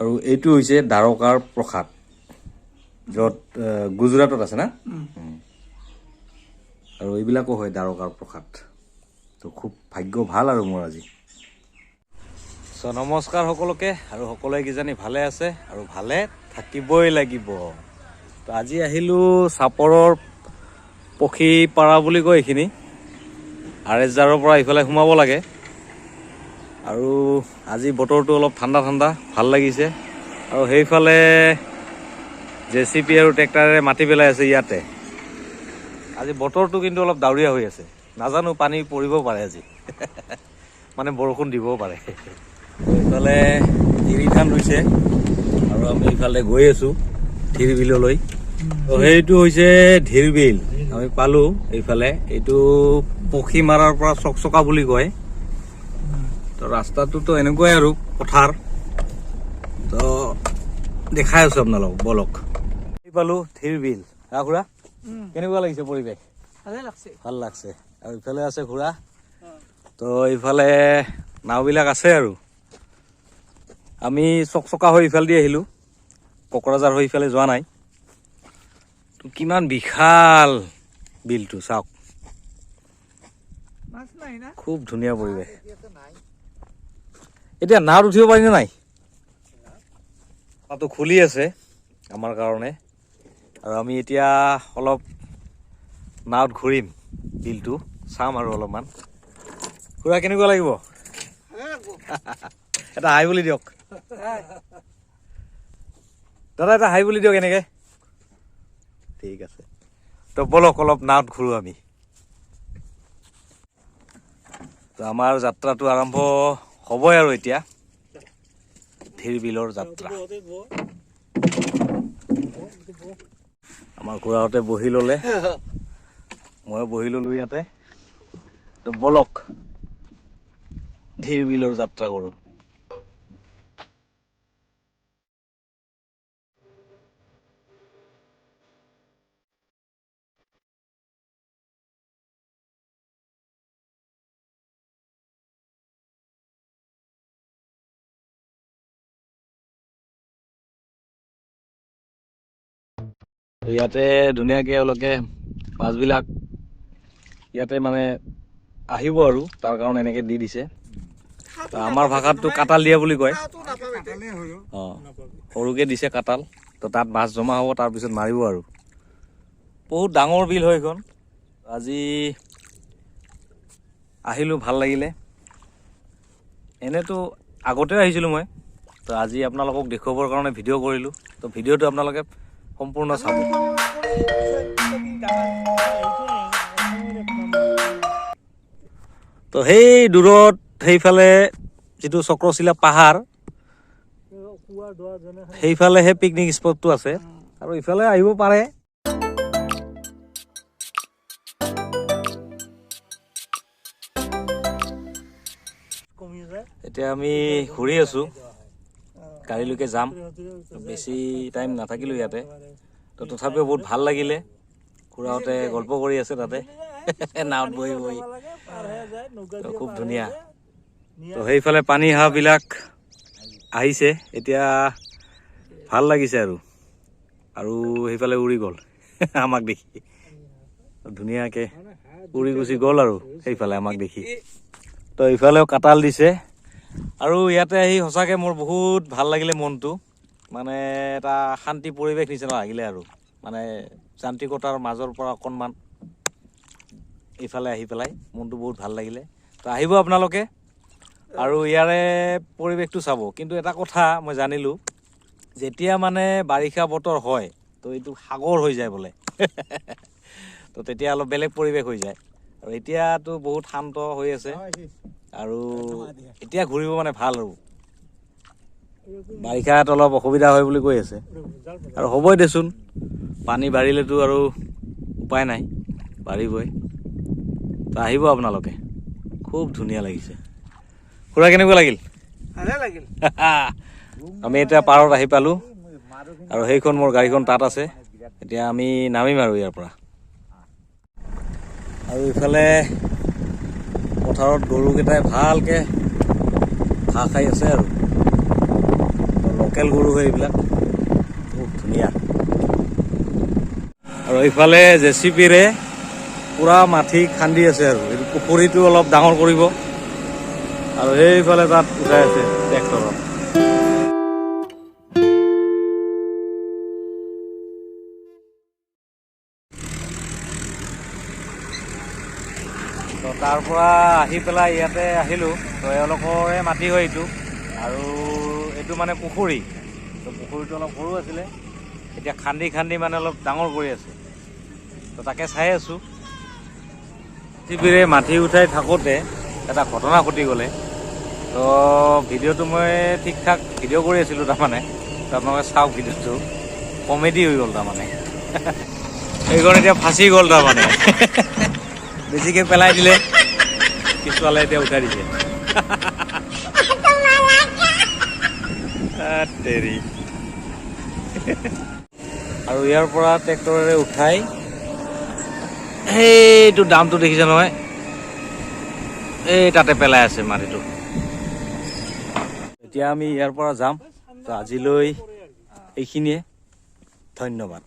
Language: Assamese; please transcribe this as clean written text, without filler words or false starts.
আৰু এইটো হৈছে দ্বাৰকাৰ প্ৰসাদ, য'ত গুজৰাটত আছে না। আৰু এইবিলাকো হয় দ্বাৰকাৰ প্ৰসাদ। তো খুব ভাগ্য ভাল আৰু মোৰ আজি। নমস্কাৰ সকলোকে, আৰু সকলোৱে কিজানি ভালে আছে আৰু ভালে থাকিবই লাগিব। তো আজি আহিলোঁ চাপৰৰ পক্ষীপাৰা বুলি কয় এইখিনি, আৰেজাৰৰ পৰা ইফালে সোমাব লাগে। আৰু আজি বতৰটো অলপ ঠাণ্ডা ঠাণ্ডা ভাল লাগিছে। আৰু সেইফালে JCB আৰু ট্ৰেক্টৰেৰে মাটি পেলাই আছে ইয়াতে। আজি বতৰটো কিন্তু অলপ ডাৱৰীয়া হৈ আছে, নাজানো পানী পৰিব পাৰে আজি মানে বৰষুণ দিবও পাৰে। এইফালে ধিৰি ধান ৰুইছে আৰু আমি ইফালে গৈ আছোঁ ধিৰবিললৈ। তো সেইটো হৈছে ধিৰবিল, আমি পালোঁ এইফালে। এইটো পক্ষী মাৰাৰ পৰা চকচকা বুলি কয়। তো ৰাস্তাটোতো এনেকুৱাই আৰু পথাৰ। তো দেখাই আছোঁ আপোনালোকক, বলক। পালোঁ ধিৰবিল। খুৰা কেনেকুৱা লাগিছে পৰিৱেশ? ভাল লাগছে। আৰু ইফালে আছে খুৰা। তো ইফালে নাওবিলাক আছে আৰু আমি চকচকা হৈ ইফালে দি আহিলোঁ, কোকৰাঝাৰ হৈ ইফালে যোৱা নাই। তো কিমান বিশাল বিলটো চাওক, খুব ধুনীয়া পৰিৱেশ। এতিয়া নাৱত উঠিব পাৰিনে নাই? নাৱটো খুলি আছে আমাৰ কাৰণে, আৰু আমি এতিয়া অলপ নাৱত ঘূৰিম, বিলটো চাম আৰু অলপমান। খুৰা কেনেকুৱা লাগিব? এটা হাই বুলি দিয়ক দাদা, এটা হাই বুলি দিয়ক এনেকে। ঠিক আছে, তো বলক অলপ নাৱত ঘূৰো আমি। তো আমাৰ যাত্ৰাটো আৰম্ভ হ'বই আৰু এতিয়া, ধিৰবিলৰ যাত্ৰা। আমাৰ খুৰাহঁতে বহি ল'লে, ময়ো বহি ল'লো ইয়াতে। তো বলক ধিৰবিলৰ যাত্ৰা কৰোঁ। ইয়াতে ধুনীয়াকৈ এওঁলোকে মাছবিলাক ইয়াতে মানে আহিব আৰু তাৰ কাৰণে এনেকৈ দি দিছে। তো আমাৰ ভাষাতটো কাটাল দিয়া বুলি কয়। সৰুকৈ দিছে কাটাল। তো তাত মাছ জমা হ'ব, তাৰপিছত মাৰিব আৰু। বহুত ডাঙৰ বিল হয় এইখন। আজি আহিলোঁ, ভাল লাগিলে। এনেতো আগতেও আহিছিলোঁ মই, তো আজি আপোনালোকক দেখুৱাবৰ কাৰণে ভিডিঅ' কৰিলোঁ। তো ভিডিঅ'টো আপোনালোকে সম্পূৰ্ণ চাব। তো সেই দূৰত সেইফালে যিটো চক্ৰশিলা পাহাৰ, সেইফালেহে পিকনিক স্পটটো আছে। আৰু ইফালে আহিব পাৰে। এতিয়া আমি ঘূৰি আছোঁ, গাড়ীলৈকে যাম। বেছি টাইম নাথাকিলোঁ ইয়াতে। তো তথাপিও বহুত ভাল লাগিলে। খুৰাহঁতে গল্প কৰি আছে তাতে নাৱত বহি বহি, তো খুব ধুনীয়া। তো সেইফালে পানী হাঁহবিলাক আহিছে এতিয়া, ভাল লাগিছে আৰু সেইফালে উৰি গ'ল আমাক দেখি, ধুনীয়াকৈ উৰি গুচি গ'ল আৰু সেইফালে আমাক দেখি। তো ইফালেও কাটাল দিছে। আৰু ইয়াতে আহি সঁচাকৈ মোৰ বহুত ভাল লাগিলে মনটো, মানে এটা শান্তি পৰিৱেশ নিচিনা লাগিলে আৰু। মানে যান্ত্ৰিকতাৰ মাজৰ পৰা অকণমান এইফালে আহি পেলাই মনটো বহুত ভাল লাগিলে। তো আহিব আপোনালোকে আৰু ইয়াৰে পৰিৱেশটো চাব। কিন্তু এটা কথা মই জানিলোঁ, যেতিয়া মানে বাৰিষা বতৰ হয়, তো এইটো সাগৰ হৈ যায় বোলে তো তেতিয়া অলপ বেলেগ পৰিৱেশ হৈ যায়। আৰু এতিয়াতো বহুত শান্ত হৈ আছে, আৰু এতিয়া ঘূৰিব মানে ভাল। আৰু বাৰিষাত অলপ অসুবিধা হয় বুলি কৈ আছে, আৰু হ'বই দেচোন, পানী বাঢ়িলেতো আৰু উপায় নাই, বাঢ়িবই। তো আহিব আপোনালোকে, খুব ধুনীয়া লাগিছে। খুৰা কেনেকুৱা লাগিল? আমি এতিয়া পাৰত আহি পালোঁ, আৰু সেইখন মোৰ গাড়ীখন তাত আছে। এতিয়া আমি নামিম আৰু ইয়াৰ পৰা। আৰু ইফালে পথাৰত গৰুকেইটাই ভালকৈ ঘাঁহ খাই আছে, আৰু লোকেল গৰু হয় এইবিলাক, খুব ধুনীয়া। আৰু এইফালে জেচিপিৰে পুৰা মাটি খান্দি আছে আৰু এইটো পুখুৰীটো অলপ ডাঙৰ কৰিব, আৰু সেইফালে তাত উঠাই আছে ট্ৰেক্টৰত। তো তাৰ পৰা আহি পেলাই ইয়াতে আহিলোঁ। তো এওঁলোকৰে মাটি হয় এইটো, আৰু এইটো মানে পুখুৰী। তো পুখুৰীটো অলপ সৰু আছিলে, এতিয়া খান্দি খান্দি মানে অলপ ডাঙৰ কৰি আছে। তো তাকে চাই আছোঁ। টিভিৰে মাটি উঠাই থাকোঁতে এটা ঘটনা ঘটি গ'লে। তো ভিডিঅ'টো মই ঠিক ঠাক ভিডিঅ' কৰি আছিলোঁ তাৰমানে, তো আপোনালোকে চাওক ভিডিঅ'টো, কমেডি হৈ গ'ল তাৰমানে। এইখন এতিয়া ফাঁচি গ'ল তাৰমানে। বেছিকৈ পেলাই দিলে, পিছফালে এতিয়া উঠাই দিছে। তেৰি। আৰু ইয়াৰ পৰা ট্ৰেক্টৰেৰে উঠাই সেইটো দামটো দেখিছে নহয়, এই তাতে পেলাই আছে মাটিটো। এতিয়া আমি ইয়াৰ পৰা যাম। তো আজিলৈ এইখিনিয়ে, ধন্যবাদ।